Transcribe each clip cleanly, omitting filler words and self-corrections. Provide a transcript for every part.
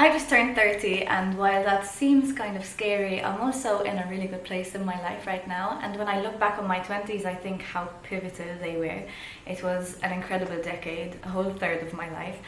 I just turned 30, and while that seems kind of scary, I'm also in a really good place in my life right now. And when I look back on my 20s, I think how pivotal they were. It was an incredible decade, a whole third of my life.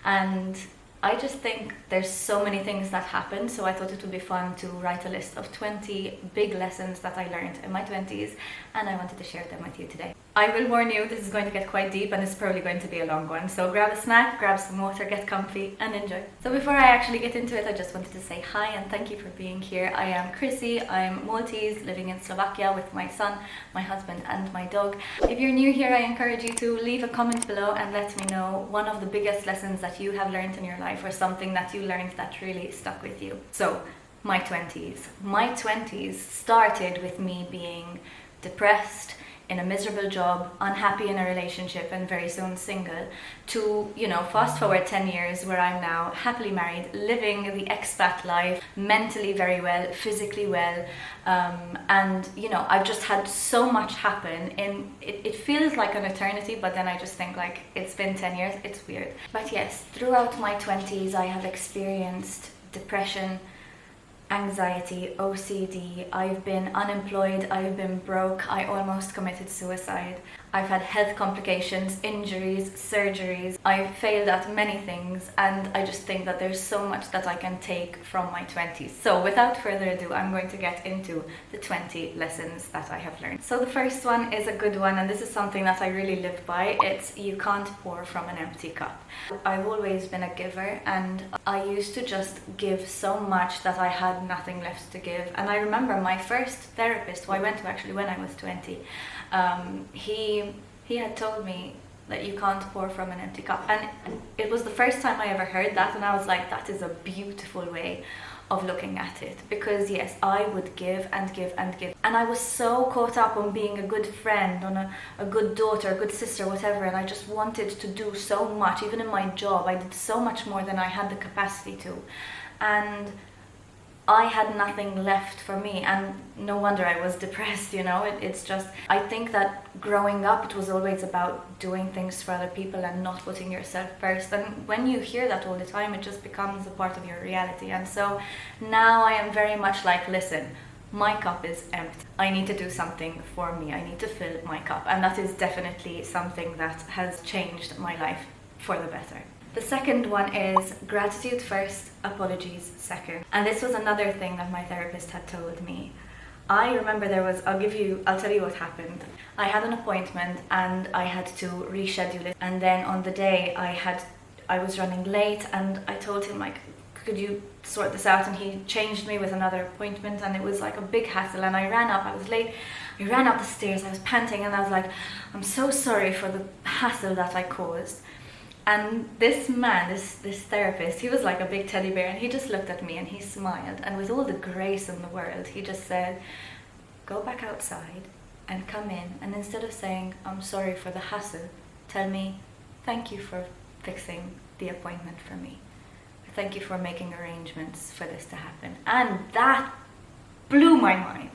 And I just think there's so many things that happened, so I thought it would be fun to write a list of 20 big lessons that I learned in my 20s, and I wanted to share them with you today. I will warn you, this is going to get quite deep and it's probably going to be a long one, so grab a snack, grab some water, get comfy and enjoy. So before I actually get into it, I just wanted to say hi and thank you for being here. I am Chrissy, I'm Maltese, living in Slovakia with my son, my husband and my dog. If you're new here, I encourage you to leave a comment below and let me know one of the biggest lessons that you have learned in your life, or something that you learned that really stuck with you. So, my 20s. My 20s started with me being depressed, in a miserable job, unhappy in a relationship, and very soon single, to, fast forward 10 years where I'm now happily married, living the expat life, mentally very well, physically well, and I've just had so much happen. It feels like an eternity, but then I just think like it's been 10 years, it's weird. But yes, throughout my 20s I have experienced depression, anxiety, OCD, I've been unemployed, I've been broke, I almost committed suicide. I've had health complications, injuries, surgeries. I've failed at many things, and I just think that there's so much that I can take from my 20s. So without further ado, I'm going to get into the 20 lessons that I have learned. So the first one is a good one, and this is something that I really live by. It's you can't pour from an empty cup. I've always been a giver, and I used to just give so much that I had nothing left to give. And I remember my first therapist, who I went to actually when I was 20, he had told me that you can't pour from an empty cup, and it was the first time I ever heard that, and I was like, that is a beautiful way of looking at it, because yes, I would give and give and give, and I was so caught up on being a good friend, on a good daughter, a good sister, whatever, and I just wanted to do so much. Even in my job I did so much more than I had the capacity to, and I had nothing left for me, and no wonder I was depressed, It's just, I think that growing up it was always about doing things for other people and not putting yourself first, and when you hear that all the time, it just becomes a part of your reality. And so now I am very much like, listen, my cup is empty. I need to do something for me. I need to fill my cup, and that is definitely something that has changed my life for the better. The second one is gratitude first, apologies second. And this was another thing that my therapist had told me. I remember I'll tell you what happened. I had an appointment and I had to reschedule it. And then on the day I was running late, and I told him, like, could you sort this out? And he changed me with another appointment, and it was like a big hassle. And I was late, I ran up the stairs, I was panting, and I was like, I'm so sorry for the hassle that I caused. And this man, this therapist, he was like a big teddy bear, and he just looked at me and he smiled, and with all the grace in the world, he just said, go back outside and come in, and instead of saying, I'm sorry for the hassle, tell me, thank you for fixing the appointment for me. Thank you for making arrangements for this to happen. And that blew my mind.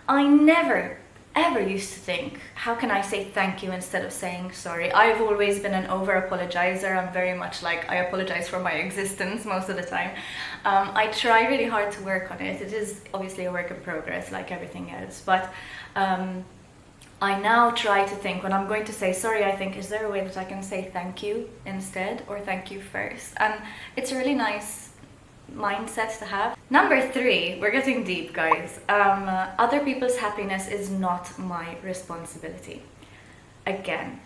I never ever used to think, how can I say thank you instead of saying sorry? I've always been an over-apologizer. I'm very much like, I apologize for my existence most of the time. I try really hard to work on it. It is obviously a work in progress, like everything else, but I now try to think, when I'm going to say sorry, I think, is there a way that I can say thank you instead, or thank you first? And it's a really nice mindset to have. Number 3, we're getting deep, guys. Other people's happiness is not my responsibility. Again,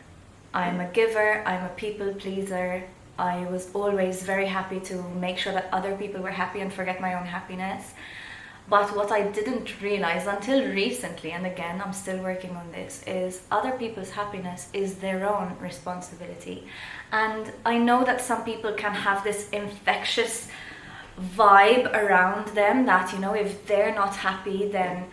I'm a giver, I'm a people pleaser. I was always very happy to make sure that other people were happy and forget my own happiness. But what I didn't realize until recently, and again, I'm still working on this, is other people's happiness is their own responsibility. And I know that some people can have this infectious vibe around them that, if they're not happy, then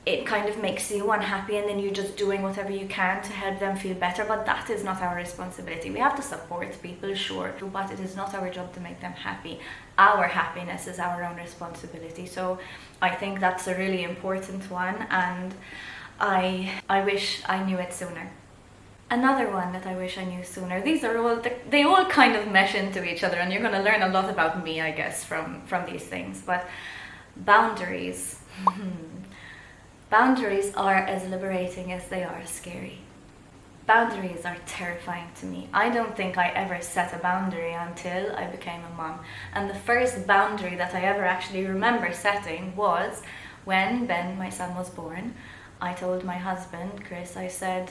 it kind of makes you unhappy, and then you're just doing whatever you can to help them feel better. But that is not our responsibility. We have to support people, sure, but it is not our job to make them happy. Our happiness is our own responsibility. So I think that's a really important one, and I wish I knew it sooner. Another one that I wish I knew sooner. These are all, they all kind of mesh into each other, and you're going to learn a lot about me, I guess, from these things. But boundaries. Boundaries are as liberating as they are scary. Boundaries are terrifying to me. I don't think I ever set a boundary until I became a mom. And the first boundary that I ever actually remember setting was when Ben, my son, was born. I told my husband, Chris, I said,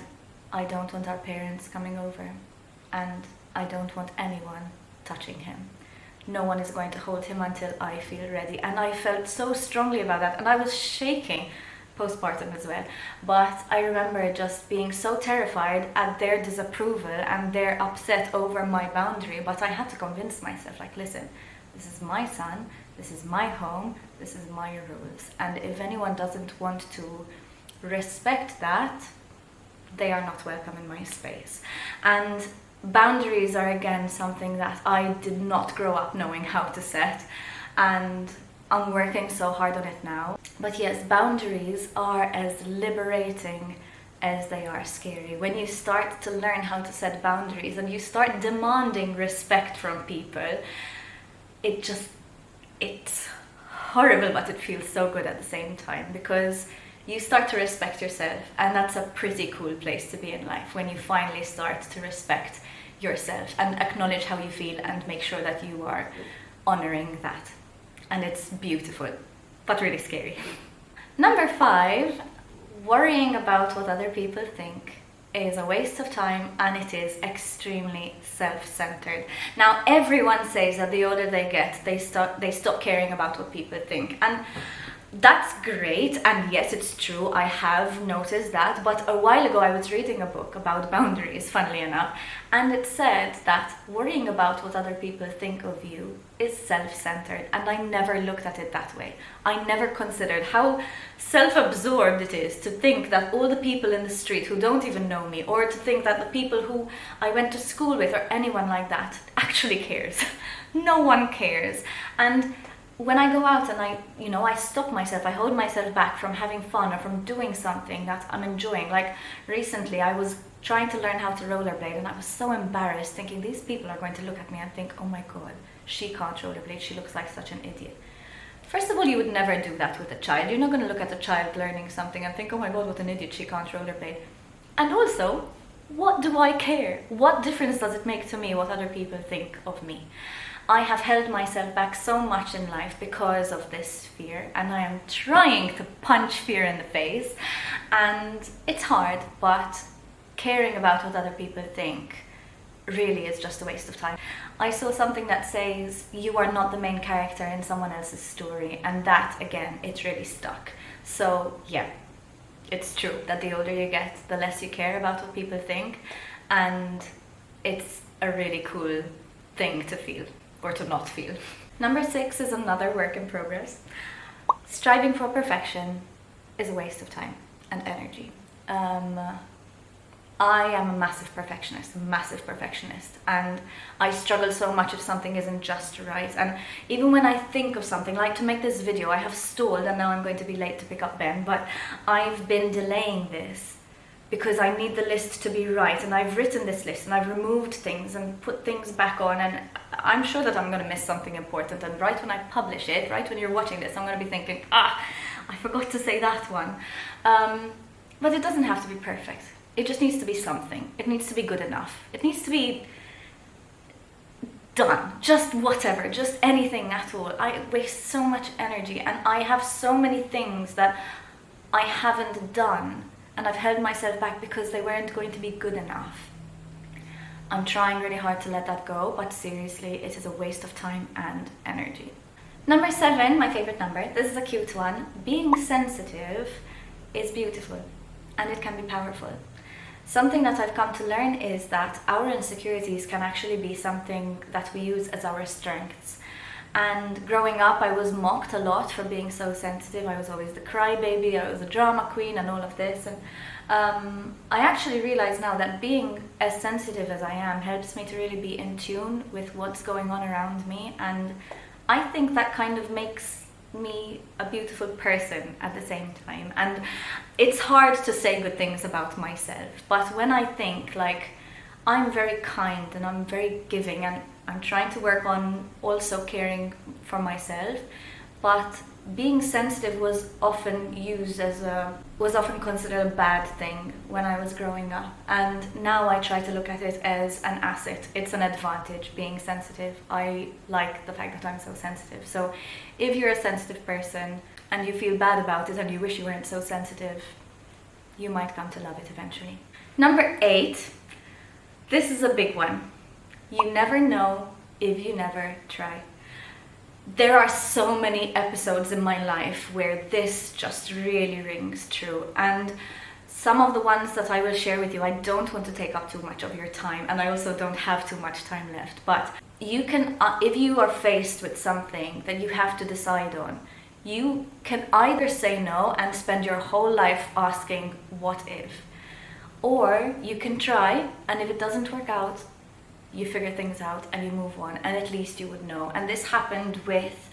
I don't want our parents coming over, and I don't want anyone touching him. No one is going to hold him until I feel ready. And I felt so strongly about that, and I was shaking postpartum as well. But I remember just being so terrified at their disapproval and their upset over my boundary. But I had to convince myself, like, listen, this is my son, this is my home, this is my rules. And if anyone doesn't want to respect that, they are not welcome in my space. And boundaries are again something that I did not grow up knowing how to set, and I'm working so hard on it now. But yes, boundaries are as liberating as they are scary. When you start to learn how to set boundaries and you start demanding respect from people, it's horrible, but it feels so good at the same time, because you start to respect yourself, and that's a pretty cool place to be in life, when you finally start to respect yourself and acknowledge how you feel and make sure that you are honoring that. And it's beautiful, but really scary. Number 5, worrying about what other people think is a waste of time, and it is extremely self-centered. Now, everyone says that the older they get, they stop caring about what people think. And that's great, and yes, it's true, I have noticed that. But a while ago I was reading a book about boundaries, funnily enough, and it said that worrying about what other people think of you is self-centered, and I never looked at it that way. I never considered how self-absorbed it is to think that all the people in the street who don't even know me, or to think that the people who I went to school with or anyone like that actually cares. No one cares. And when I go out and I stop myself, I hold myself back from having fun or from doing something that I'm enjoying. Like recently I was trying to learn how to rollerblade, and I was so embarrassed, thinking these people are going to look at me and think, oh my god, she can't rollerblade, she looks like such an idiot. First of all, you would never do that with a child. You're not going to look at a child learning something and think, oh my god, what an idiot, she can't rollerblade. And also, what do I care? What difference does it make to me what other people think of me? I have held myself back so much in life because of this fear, and I am trying to punch fear in the face, and it's hard, but caring about what other people think really is just a waste of time. I saw something that says you are not the main character in someone else's story, and that, again, it really stuck. So yeah, it's true that the older you get, the less you care about what people think, and it's a really cool thing to feel. Or to not feel. Number 6 is another work in progress. Striving for perfection is a waste of time and energy. I am a massive perfectionist, and I struggle so much if something isn't just right. And even when I think of something, like to make this video, I have stalled, and now I'm going to be late to pick up Ben, but I've been delaying this because I need the list to be right, and I've written this list and I've removed things and put things back on, and I'm sure that I'm going to miss something important, and right when I publish it, right when you're watching this, I'm going to be thinking, I forgot to say that one. But it doesn't have to be perfect. It just needs to be something. It needs to be good enough. It needs to be done. Just whatever, just anything at all. I waste so much energy, and I have so many things that I haven't done, and I've held myself back because they weren't going to be good enough. I'm trying really hard to let that go, but seriously, it is a waste of time and energy. Number 7, my favorite number. This is a cute one. Being sensitive is beautiful, and it can be powerful. Something that I've come to learn is that our insecurities can actually be something that we use as our strengths. And growing up, I was mocked a lot for being so sensitive. I was always the crybaby, I was a drama queen and all of this. And I actually realize now that being as sensitive as I am helps me to really be in tune with what's going on around me. And I think that kind of makes me a beautiful person at the same time. And it's hard to say good things about myself, but when I think like I'm very kind and I'm very giving, and I'm trying to work on also caring for myself, but being sensitive was often considered a bad thing when I was growing up, and now I try to look at it as an asset. It's an advantage being sensitive. I like the fact that I'm so sensitive. So if you're a sensitive person and you feel bad about it and you wish you weren't so sensitive, you might come to love it eventually. Number 8, this is a big one. You never know if you never try. There are so many episodes in my life where this just really rings true, and some of the ones that I will share with you, I don't want to take up too much of your time, and I also don't have too much time left, but you can, if you are faced with something that you have to decide on, you can either say no and spend your whole life asking what if, or you can try, and if it doesn't work out, you figure things out and you move on, and at least you would know. And this happened with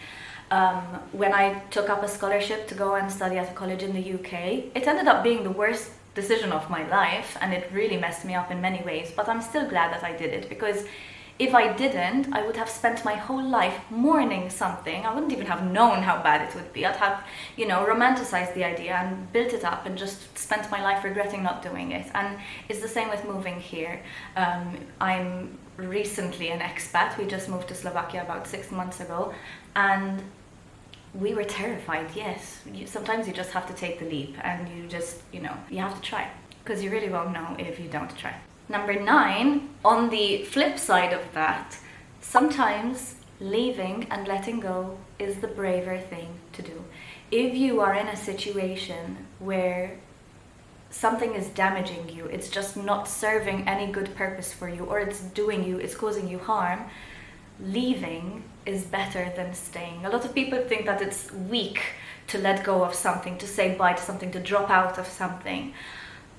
when I took up a scholarship to go and study at a college in the UK. It ended up being the worst decision of my life, and it really messed me up in many ways, but I'm still glad that I did it, because if I didn't, I would have spent my whole life mourning something. I wouldn't even have known how bad it would be. I'd have, romanticized the idea and built it up and just spent my life regretting not doing it. And it's the same with moving here. I'm recently an expat. We just moved to Slovakia about 6 months ago, and we were terrified, yes. Sometimes you just have to take the leap, and you just, you have to try, because you really won't know if you don't try. Number 9, on the flip side of that, sometimes leaving and letting go is the braver thing to do. If you are in a situation where something is damaging you, it's just not serving any good purpose for you, or it's causing you harm, leaving is better than staying. A lot of people think that it's weak to let go of something, to say bye to something, to drop out of something.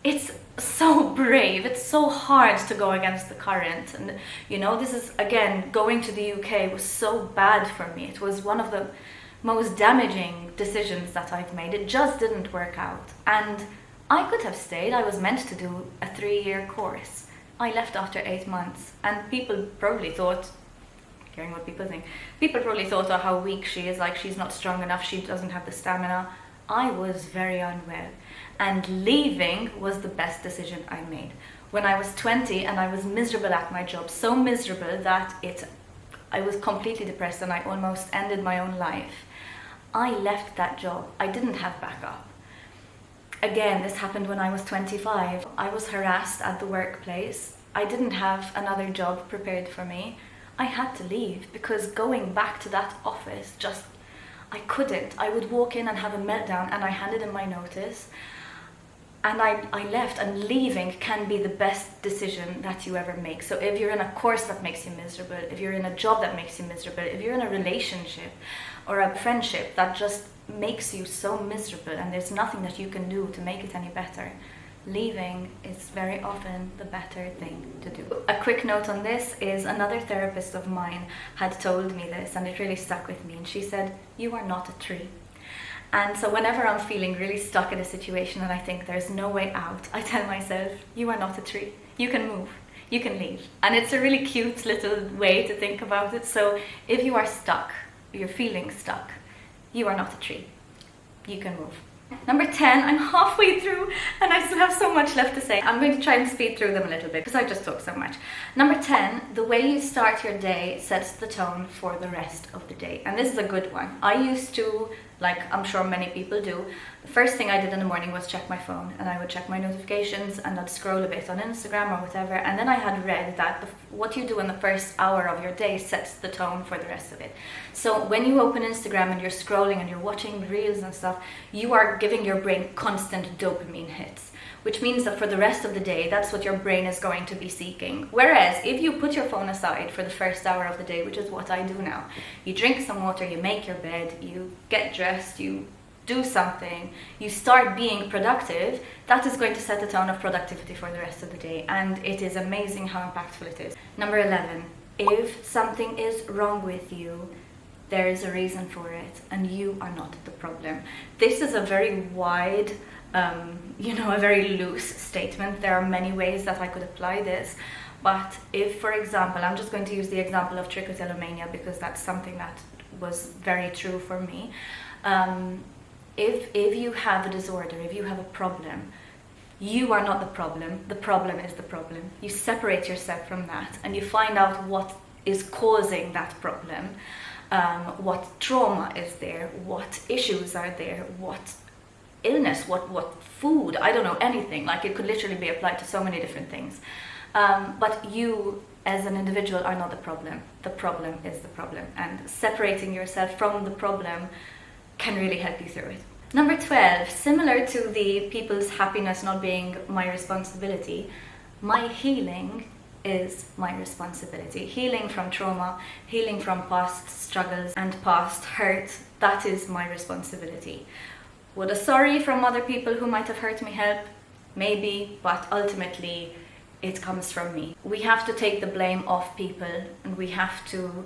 It's so brave. It's so hard to go against the current. And, this is, again, going to the UK was so bad for me. It was one of the most damaging decisions that I've made. It just didn't work out. And I could have stayed. I was meant to do a 3-year course. I left after 8 months. And people probably thought, hearing what people think, people probably thought, oh, how weak she is, like she's not strong enough, she doesn't have the stamina. I was very unwell. And leaving was the best decision I made. When I was 20 and I was miserable at my job, so miserable that I was completely depressed and I almost ended my own life, I left that job. I didn't have backup. Again, this happened when I was 25. I was harassed at the workplace. I didn't have another job prepared for me. I had to leave, because going back to that office, I couldn't. I would walk in and have a meltdown, and I handed in my notice. And I left, and leaving can be the best decision that you ever make. So if you're in a course that makes you miserable, if you're in a job that makes you miserable, if you're in a relationship or a friendship that just makes you so miserable and there's nothing that you can do to make it any better, leaving is very often the better thing to do. A quick note on this is another therapist of mine had told me this, and it really stuck with me. And she said, "You are not a tree." And so whenever I'm feeling really stuck in a situation and I think there's no way out, I tell myself, you are not a tree. You can move. You can leave. And it's a really cute little way to think about it. So if you are stuck, you're feeling stuck, you are not a tree. You can move. Number 10, I'm halfway through and I still have so much left to say. I'm going to try and speed through them a little bit because I just talk so much. Number 10, the way you start your day sets the tone for the rest of the day. And this is a good one. I used to, like I'm sure many people do, the first thing I did in the morning was check my phone, and I would check my notifications and I'd scroll a bit on Instagram or whatever, and then I had read that what you do in the first hour of your day sets the tone for the rest of it. So when you open Instagram and you're scrolling and you're watching reels and stuff, you are giving your brain constant dopamine hits, which means that for the rest of the day, that's what your brain is going to be seeking. Whereas if you put your phone aside for the first hour of the day, which is what I do now, you drink some water, you make your bed, you get dressed, you do something, you start being productive, that is going to set the tone of productivity for the rest of the day. And it is amazing how impactful it is. Number 11, if something is wrong with you, there is a reason for it, and you are not the problem. This is a very wide, a very loose statement. There are many ways that I could apply this, but if, for example, I'm just going to use the example of trichotillomania because that's something that was very true for me. If you have a disorder, if you have a problem, you are not the problem is the problem. You separate yourself from that and you find out what is causing that problem, what trauma is there, what issues are there, what illness, what food, I don't know, anything. Like, it could literally be applied to so many different things. But you as an individual are not the problem is the problem, and separating yourself from the problem can really help you through it. Number 12, similar to the people's happiness not being my responsibility, my healing is my responsibility. Healing from trauma, healing from past struggles and past hurt, that is my responsibility. Would a sorry from other people who might have hurt me help? Maybe, but ultimately it comes from me. We have to take the blame off people, and we have to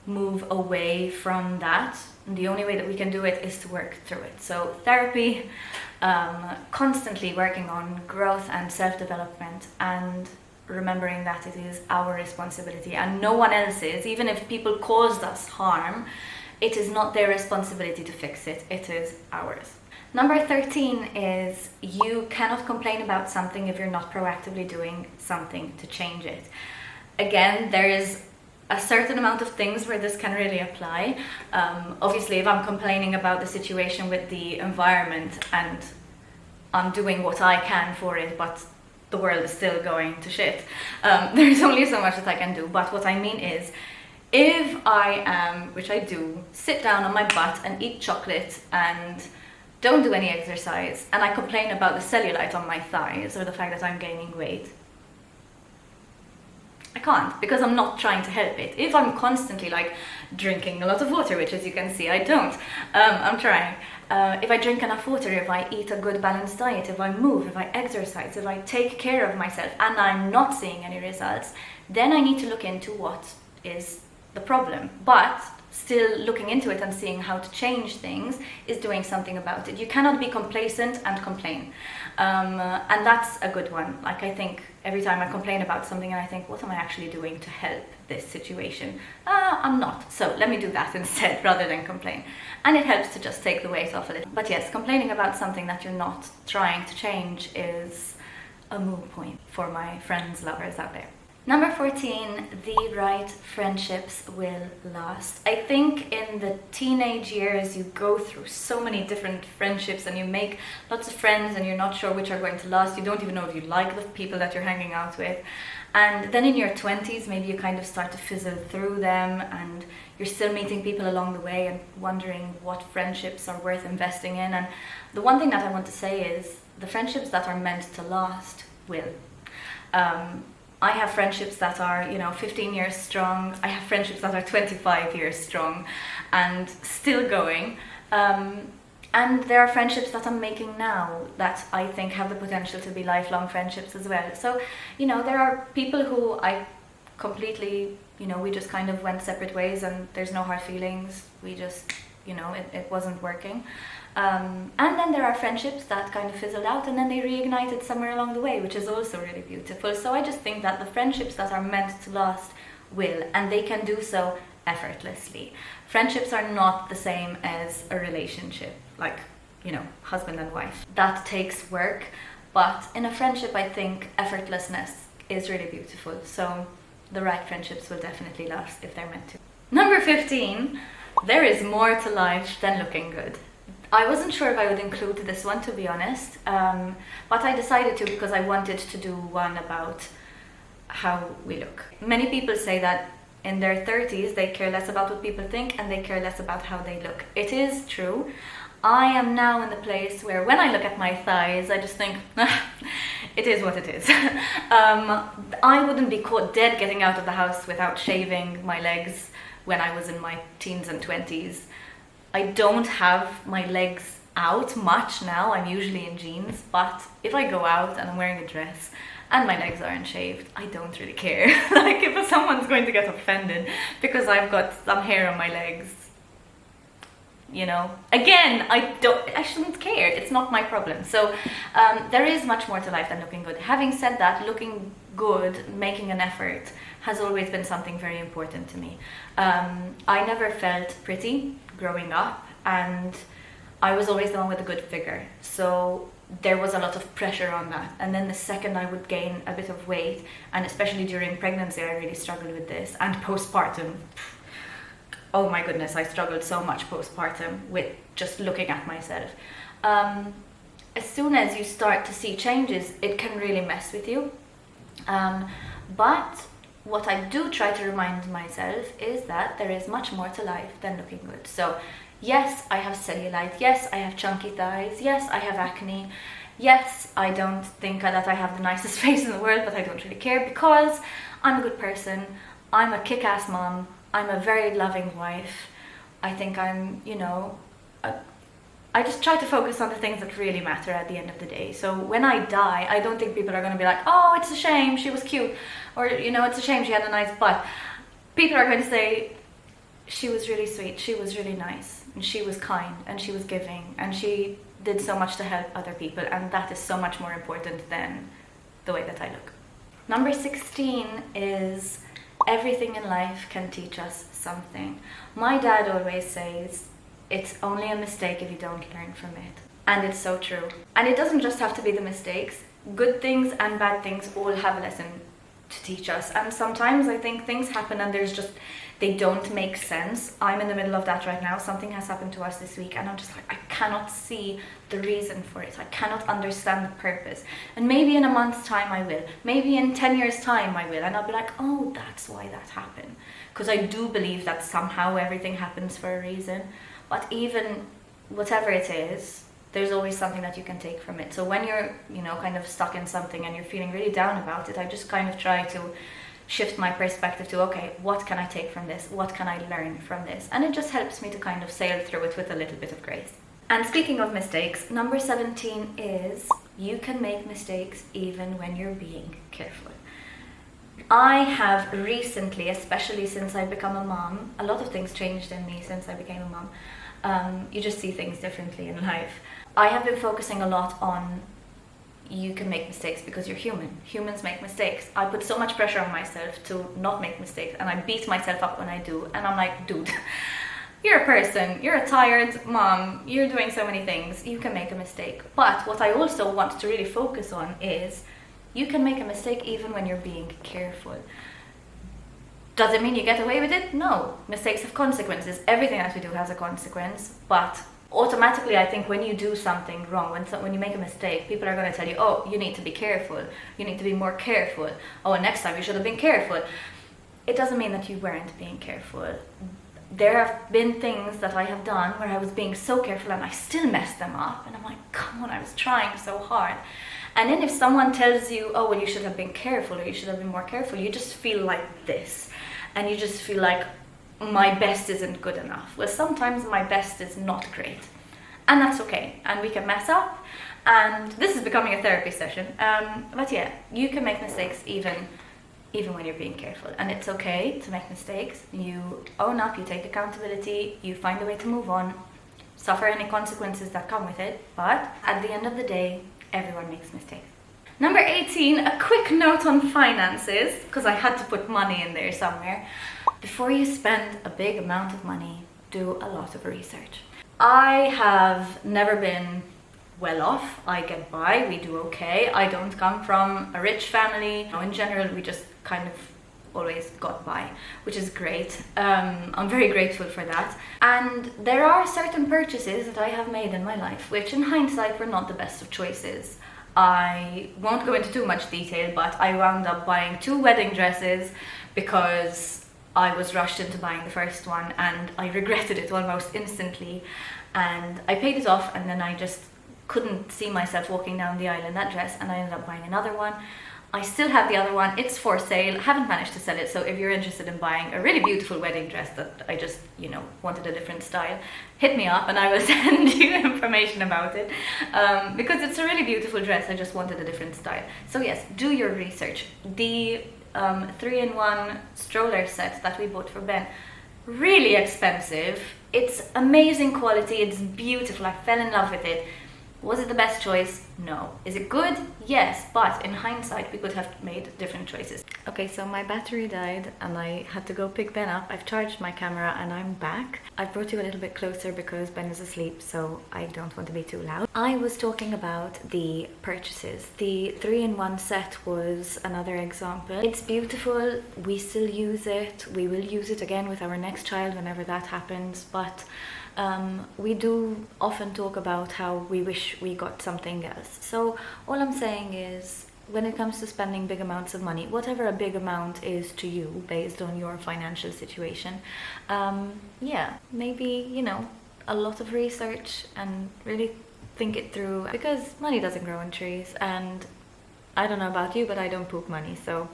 move away from that. And the only way that we can do it is to work through it. So therapy, constantly working on growth and self-development, and remembering that it is our responsibility and no one else's. Even if people caused us harm, it is not their responsibility to fix it, it is ours. Number 13 is you cannot complain about something if you're not proactively doing something to change it. Again, there is a certain amount of things where this can really apply. Obviously, if I'm complaining about the situation with the environment and I'm doing what I can for it, but the world is still going to shit, there's only so much that I can do. But what I mean is, if I am, which I do, sit down on my butt and eat chocolate and don't do any exercise, and I complain about the cellulite on my thighs or the fact that I'm gaining weight, I can't, because I'm not trying to help it. If I'm constantly like drinking a lot of water, which as you can see I don't, I'm trying. If I drink enough water, if I eat a good balanced diet, if I move, if I exercise, if I take care of myself and I'm not seeing any results, then I need to look into what is the problem. But still looking into it and seeing how to change things is doing something about it. You cannot be complacent and complain. And that's a good one. Like, I think every time I complain about something and I think, what am I actually doing to help this situation? I'm not. So let me do that instead rather than complain. And it helps to just take the weight off a little. But yes, complaining about something that you're not trying to change is a moot point for my friends, lovers out there. Number 14, the right friendships will last. I think in the teenage years you go through so many different friendships and you make lots of friends and you're not sure which are going to last. You don't even know if you like the people that you're hanging out with. And then in your 20s, maybe you kind of start to fizzle through them and you're still meeting people along the way and wondering what friendships are worth investing in. And the one thing that I want to say is the friendships that are meant to last will. I have friendships that are, 15 years strong. I have friendships that are 25 years strong and still going. And there are friendships that I'm making now that I think have the potential to be lifelong friendships as well. So, there are people who I completely, we just kind of went separate ways and there's no hard feelings. We just, it wasn't working. And then there are friendships that kind of fizzled out and then they reignited somewhere along the way, which is also really beautiful. So I just think that the friendships that are meant to last will, and they can do so effortlessly. Friendships are not the same as a relationship, like, husband and wife. That takes work, but in a friendship I think effortlessness is really beautiful. So the right friendships will definitely last if they're meant to. Number 15, there is more to life than looking good. I wasn't sure if I would include this one, to be honest, but I decided to because I wanted to do one about how we look. Many people say that in their 30s they care less about what people think and they care less about how they look. It is true. I am now in the place where when I look at my thighs, I just think, it is what it is. I wouldn't be caught dead getting out of the house without shaving my legs when I was in my teens and 20s. I don't have my legs out much now. I'm usually in jeans, but if I go out and I'm wearing a dress and my legs aren't shaved, I don't really care. Like, if someone's going to get offended because I've got some hair on my legs, you know. Again, I shouldn't care. It's not my problem. So there is much more to life than looking good. Having said that, looking good, making an effort, has always been something very important to me. I never felt pretty growing up, and I was always the one with a good figure. So there was a lot of pressure on that. And then the second I would gain a bit of weight, and especially during pregnancy, I really struggled with this, and postpartum. Oh my goodness, I struggled so much postpartum with just looking at myself. As soon as you start to see changes, it can really mess with you. But what I do try to remind myself is that there is much more to life than looking good. So yes, I have cellulite. Yes, I have chunky thighs. Yes, I have acne. Yes, I don't think that I have the nicest face in the world, but I don't really care because I'm a good person. I'm a kick-ass mom. I'm a very loving wife. I think I'm, you know, I just try to focus on the things that really matter at the end of the day. So when I die, I don't think people are going to be like, oh, it's a shame she was cute, or, you know, it's a shame she had a nice butt. People are going to say, she was really sweet, she was really nice, and she was kind, and she was giving, and she did so much to help other people, and that is so much more important than the way that I look. Number 16 is everything in life can teach us something. My dad always says, it's only a mistake if you don't learn from it. And it's so true. And it doesn't just have to be the mistakes. Good things and bad things all have a lesson to teach us. And sometimes I think things happen and they don't make sense. I'm in the middle of that right now. Something has happened to us this week and I'm just like, I cannot see the reason for it. I cannot understand the purpose. And maybe in a month's time I will. Maybe in 10 years' time I will. And I'll be like, oh, that's why that happened. Because I do believe that somehow everything happens for a reason. But even whatever it is, there's always something that you can take from it. So when you're, you know, kind of stuck in something and you're feeling really down about it, I just kind of try to shift my perspective to, okay, what can I take from this? What can I learn from this? And it just helps me to kind of sail through it with a little bit of grace. And speaking of mistakes, number 17 is you can make mistakes even when you're being careful. I have recently, especially since I've become a mom, a lot of things changed in me since I became a mom. You just see things differently in life. I have been focusing a lot on you can make mistakes because you're human. Humans make mistakes. I put so much pressure on myself to not make mistakes and I beat myself up when I do. And I'm like, dude, you're a person, you're a tired mom, you're doing so many things, you can make a mistake. But what I also want to really focus on is you can make a mistake even when you're being careful. Does it mean you get away with it? No. Mistakes have consequences. Everything that we do has a consequence. But automatically, I think when you do something wrong, when you make a mistake, people are going to tell you, oh, you need to be careful. You need to be more careful. Oh, next time you should have been careful. It doesn't mean that you weren't being careful. There have been things that I have done where I was being so careful and I still messed them up. And I'm like, come on, I was trying so hard. And then if someone tells you, oh, well, you should have been careful or you should have been more careful, you just feel like this. And you just feel like my best isn't good enough. Well, sometimes my best is not great. And that's okay. And we can mess up. And this is becoming a therapy session. But yeah, you can make mistakes even when you're being careful. And it's okay to make mistakes. You own up, you take accountability, you find a way to move on, suffer any consequences that come with it. But at the end of the day, everyone makes mistakes. Number 18, a quick note on finances, because I had to put money in there somewhere. Before you spend a big amount of money, do a lot of research. I have never been well off. I get by, we do okay. I don't come from a rich family. In general, we just kind of always got by, which is great. I'm very grateful for that. And there are certain purchases that I have made in my life, which in hindsight were not the best of choices. I won't go into too much detail, but I wound up buying 2 wedding dresses because I was rushed into buying the first one and I regretted it almost instantly. And I paid it off and then I just couldn't see myself walking down the aisle in that dress and I ended up buying another one. I still have the other one, it's for sale, haven't managed to sell it, so if you're interested in buying a really beautiful wedding dress that I just, wanted a different style, hit me up and I will send you information about it, because it's a really beautiful dress, I just wanted a different style. So yes, do your research. The 3-in-1 stroller set that we bought for Ben, really expensive. It's amazing quality, it's beautiful, I fell in love with it. Was it the best choice? No. Is it good? Yes, but in hindsight we could have made different choices. Okay, so my battery died and I had to go pick Ben up. I've charged my camera and I'm back. I've brought you a little bit closer because Ben is asleep, so I don't want to be too loud. I was talking about the purchases. The 3-in-1 set was another example. It's beautiful, we still use it, we will use it again with our next child whenever that happens, but we do often talk about how we wish we got something else. So all I'm saying is, when it comes to spending big amounts of money, whatever a big amount is to you based on your financial situation, yeah, maybe, you know, a lot of research and really think it through, because money doesn't grow on trees, and I don't know about you, but I don't poop money, so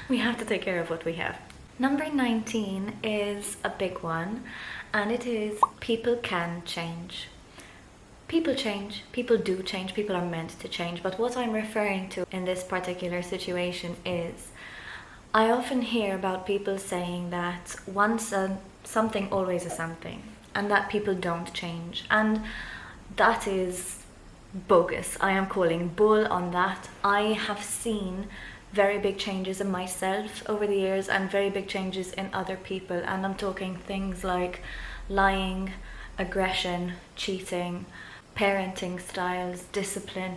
we have to take care of what we have. Number 19 is a big one, and it is people can change. People change, people do change, people are meant to change, but what I'm referring to in this particular situation is, I often hear about people saying that once something, always a something, and that people don't change, and that is bogus. I am calling bull on that. I have seen very big changes in myself over the years and very big changes in other people, and I'm talking things like lying, aggression, cheating, parenting styles, discipline.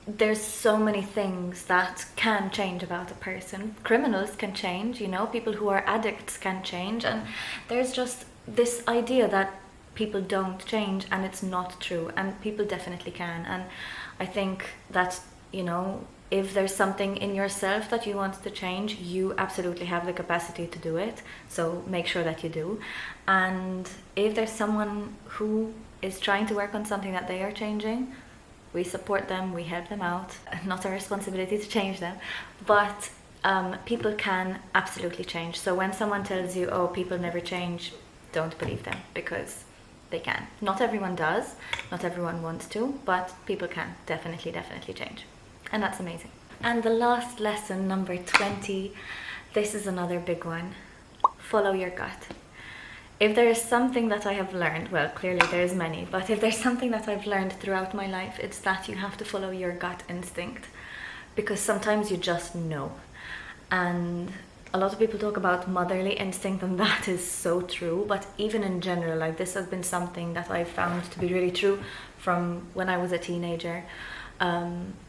There's so many things that can change about a person. Criminals can change, you know, people who are addicts can change, and there's just this idea that people don't change, and it's not true, and people definitely can. And I think that, you know, if there's something in yourself that you want to change, you absolutely have the capacity to do it, so make sure that you do. And if there's someone who is trying to work on something that they are changing, we support them, we help them out. Not our responsibility to change them, but people can absolutely change. So when someone tells you, oh, people never change, don't believe them, because they can. Not everyone does, not everyone wants to, but people can definitely change. And that's amazing. And the last lesson, number 20, this is another big one. Follow your gut. If there is something that I have learned, well, clearly there's many, but if there's something that I've learned throughout my life, it's that you have to follow your gut instinct, because sometimes you just know. And a lot of people talk about motherly instinct, and that is so true, but even in general, like, this has been something that I've found to be really true from when I was a teenager.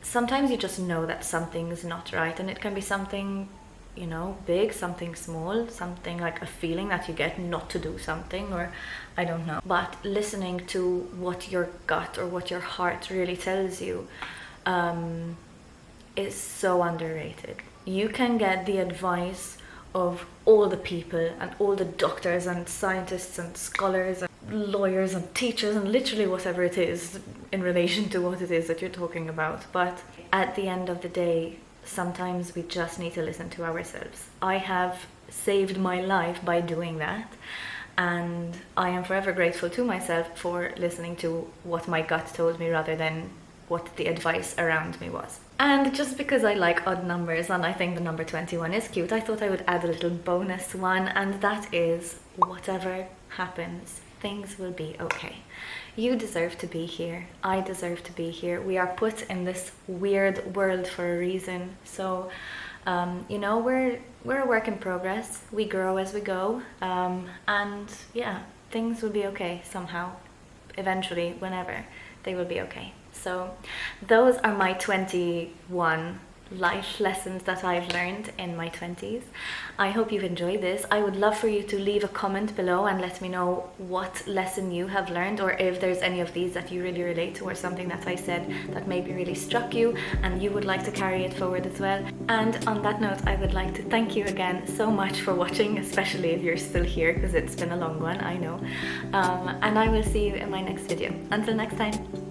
Sometimes you just know that something's not right, and it can be something, you know, big, something small, something like a feeling that you get not to do something, or I don't know. But listening to what your gut or what your heart really tells you is so underrated. You can get the advice of all the people and all the doctors and scientists and scholars and lawyers and teachers and literally whatever it is in relation to what it is that you're talking about. But at the end of the day, sometimes we just need to listen to ourselves. I have saved my life by doing that, and I am forever grateful to myself for listening to what my gut told me rather than what the advice around me was. And just because I like odd numbers and I think the number 21 is cute, I thought I would add a little bonus one, and that is, whatever happens, things will be okay. You deserve to be here. I deserve to be here. We are put in this weird world for a reason. So, you know, we're a work in progress. We grow as we go. And yeah, things will be okay somehow. Eventually, whenever, they will be okay. So those are my 21 life lessons that I've learned in my 20s. I hope you've enjoyed this. I would love for you to leave a comment below and let me know what lesson you have learned, or if there's any of these that you really relate to, or something that I said that maybe really struck you and you would like to carry it forward as well. And on that note, I would like to thank you again so much for watching, especially if you're still here, because it's been a long one, I know. And I will see you in my next video. Until next time.